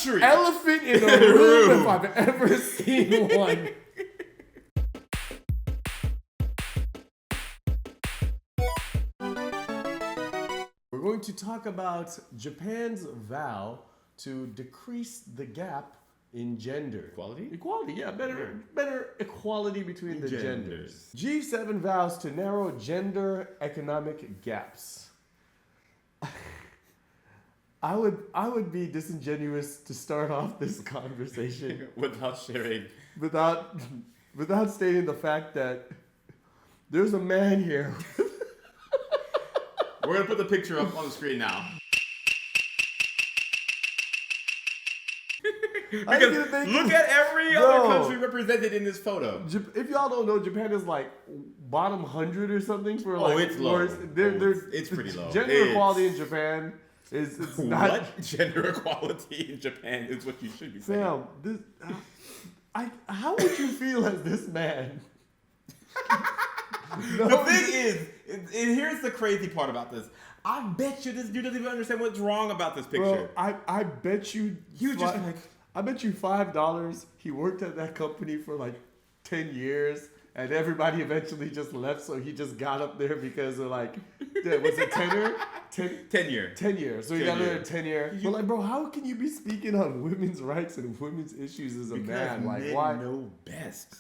country. Elephant in a room if I've ever seen one. We're going to talk about Japan's vow to decrease the gap in gender. Equality? Equality, yeah. Better equality between the genders. Genders. G7 vows to narrow gender economic gaps. I would be disingenuous to start off this conversation Without sharing. without stating the fact that there's a man here. We're going to put the picture up on the screen now. Because look at every other country represented in this photo. If y'all don't know, Japan is like bottom 100 or something for like. Oh, it's low. It's pretty low. Gender equality in Japan is not. What? Gender equality in Japan is what you should be saying. Sam, how would you feel as this man? The thing is, and here's the crazy part about this. I bet you this dude doesn't even understand what's wrong about this picture. Bro, I bet you. He was just like. I bet you $5 he worked at that company for like 10 years and everybody eventually just left, so he just got up there because of like, was it tenure? 10 year. 10 years. So he got there 10 years. But like, bro, how can you be speaking on women's rights and women's issues as a man? Like, men why? know best.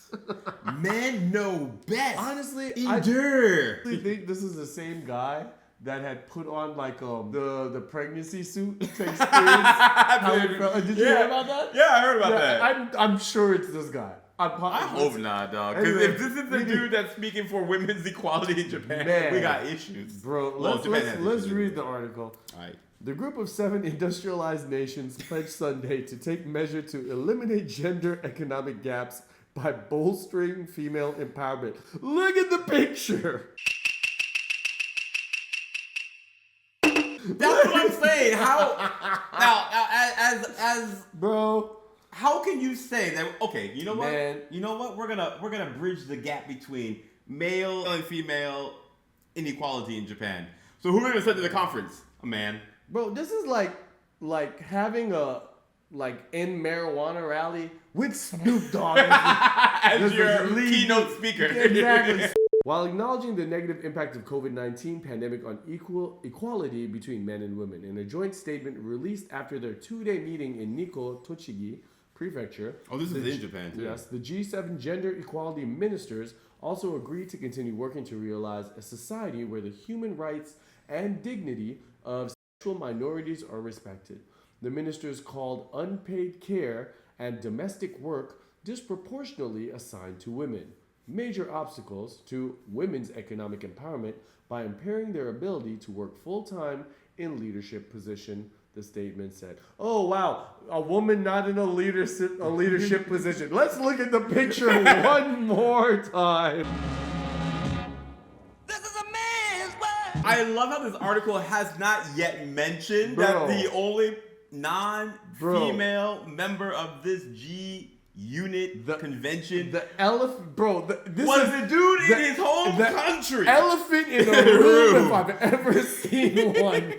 Men know best. Honestly, endure. I think this is the same guy that had put on like the pregnancy suit to experience how it felt. Did you hear about that? Yeah, I heard about that. I'm sure it's this guy. I hope not, dog. Because if this is the dude that's speaking for women's equality in Japan, we got issues. Bro, let's read the article. All right. The group of 7 industrialized nations pledged Sunday to take measure to eliminate gender economic gaps by bolstering female empowerment. Look at the picture. That's what I'm saying. How now as bro, how can you say that? Okay, you know what? Man. You know what? We're gonna bridge the gap between male and female inequality in Japan. So who are we gonna send to the conference? A man. Bro, this is like having a in marijuana rally with Snoop Dogg as your keynote speaker. Exactly. While acknowledging the negative impact of COVID-19 pandemic on equality between men and women, in a joint statement released after their 2-day meeting in Nikko, Tochigi Prefecture. Oh, this is in Japan, too. Yes, the G7 gender equality ministers also agreed to continue working to realize a society where the human rights and dignity of sexual minorities are respected. The ministers called unpaid care and domestic work disproportionately assigned to women major obstacles to women's economic empowerment by impairing their ability to work full-time in leadership position, the statement said. Oh, wow. A woman not in a leadership position. Let's look at the picture one more time. This is a man's world. I love how this article has not yet mentioned that the only non-female member of this convention. The elephant, bro. This was is the dude in his home country. Elephant in a room if I've ever seen one.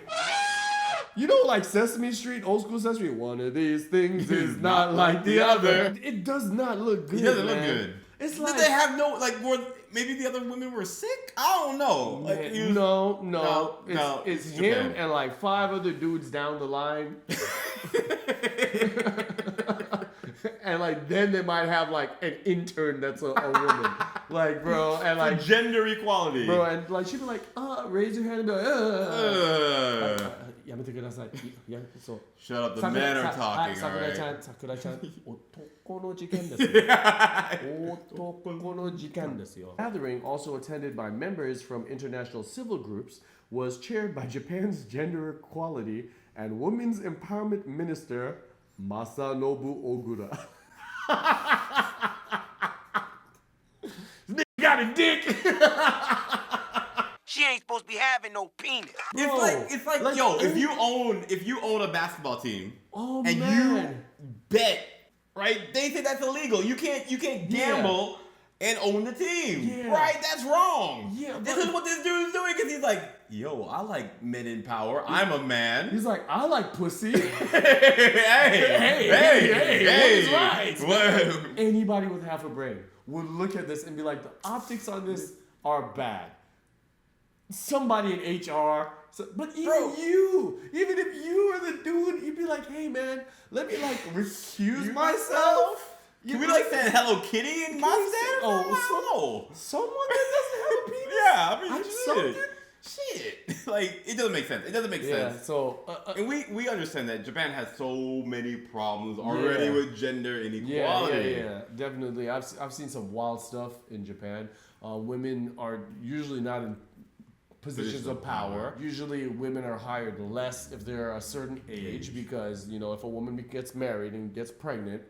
You know, like Sesame Street, old school Sesame Street. One of these things is not like the other. It does not look good. It doesn't look good. It's Did they have no maybe the other women were sick? I don't know. Like, no. It's him and like 5 other dudes down the line. And like then they might have like an intern that's a woman, like bro, and like for gender equality, bro, and like she'd be like, raise your hand and be like, shut up, the men are talking, alright. Gathering, also attended by members from international civil groups, was chaired by Japan's gender equality and women's empowerment minister Masanobu Ogura. This nigga got a dick. She ain't supposed to be having no penis. It's like yo, if you own a basketball team, and man. you bet, right? They say that's illegal. You can't gamble and own the team. Yeah. Right? That's wrong. Yeah, This but- is what this dude is doing because he's like, yo, I like men in power. I'm a man. He's like, I like pussy. Hey, he's right. Whoa. Anybody with half a brain would look at this and be like, the optics on this are bad. Somebody in HR, but even if you were the dude, you'd be like, hey man, let me like recuse myself. Can we like send Hello Kitty in my stead? Oh, someone that doesn't have a penis? Yeah, I mean, I'm shit. something? Shit. Like, it doesn't make sense. It doesn't make Yeah, sense. so... And we understand that Japan has so many problems already with gender inequality. Yeah, definitely. I've seen some wild stuff in Japan. Women are usually not in positions of power. Usually women are hired less if they're a certain age because, you know, if a woman gets married and gets pregnant,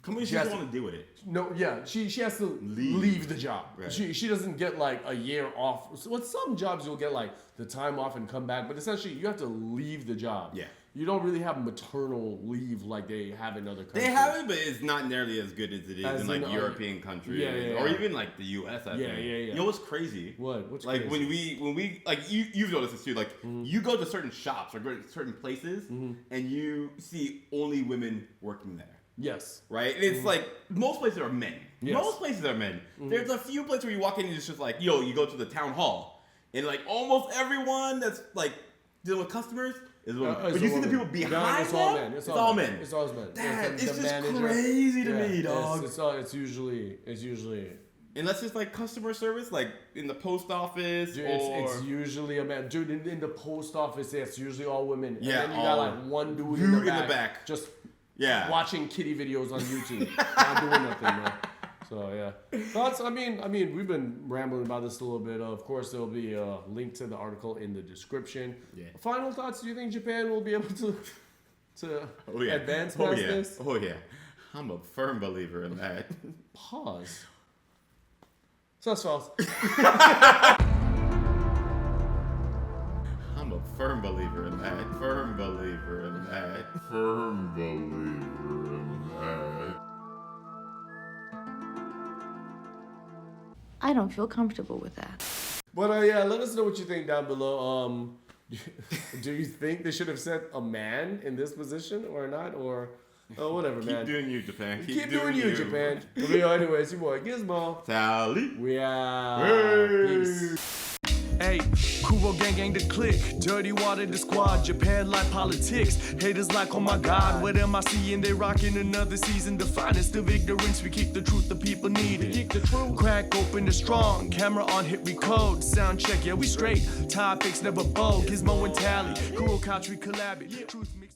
Companies just want to deal with it. no, yeah, she has to leave the job. Right. She doesn't get like a year off. So with some jobs you'll get like the time off and come back, but essentially you have to leave the job. Yeah. You don't really have maternal leave like they have in other countries. They have it, but it's not nearly as good as it is in like in, European countries, yeah. or even like the U.S. I think. Yeah. You know what's crazy? What's like crazy? when we like you've noticed this too. Like you go to certain shops or go to certain places, and you see only women working there. Yes. Right? And it's like, most places are men. Yes. Most places are men. There's a few places where you walk in and it's just like, yo, you go to the town hall. And like, almost everyone that's like dealing with customers is women. But you see the people behind it's all them, men. It's all men. It's always men. That, The it's just manager. crazy to Yeah, me, dog. It's usually And that's just like customer service, like in the post office dude, or... it's usually a man. Dude, in the post office, it's usually all women. Yeah, And then you got like one dude in the back. Just Yeah. watching kitty videos on YouTube. Not doing nothing, man. So yeah. Thoughts? I mean, we've been rambling about this a little bit. Of course, there'll be a link to the article in the description. Yeah. Final thoughts? Do you think Japan will be able to advance past this? Oh yeah. I'm a firm believer in that. Pause. So that's false. I'm a firm believer in that. Firm believer in that. Firm believer in that. I don't feel comfortable with that. But yeah, let us know what you think down below. Do you think they should have sent a man in this position or not? Or whatever, man. Keep doing you, Japan. Keep doing you, Japan. Well, anyways, your boy Gizmo. Sally. We are. Hey. Peace. Hey, Kuro gang the click, dirty water the squad, Japan like politics, haters like oh my god, what am I seeing, they rocking another season, the finest of ignorance, we keep the truth the people need it, crack open the strong, camera on hit record, sound check, yeah we straight, topics never bold, Gizmo and Tally, Kuro Kouch we collab it, truth mix.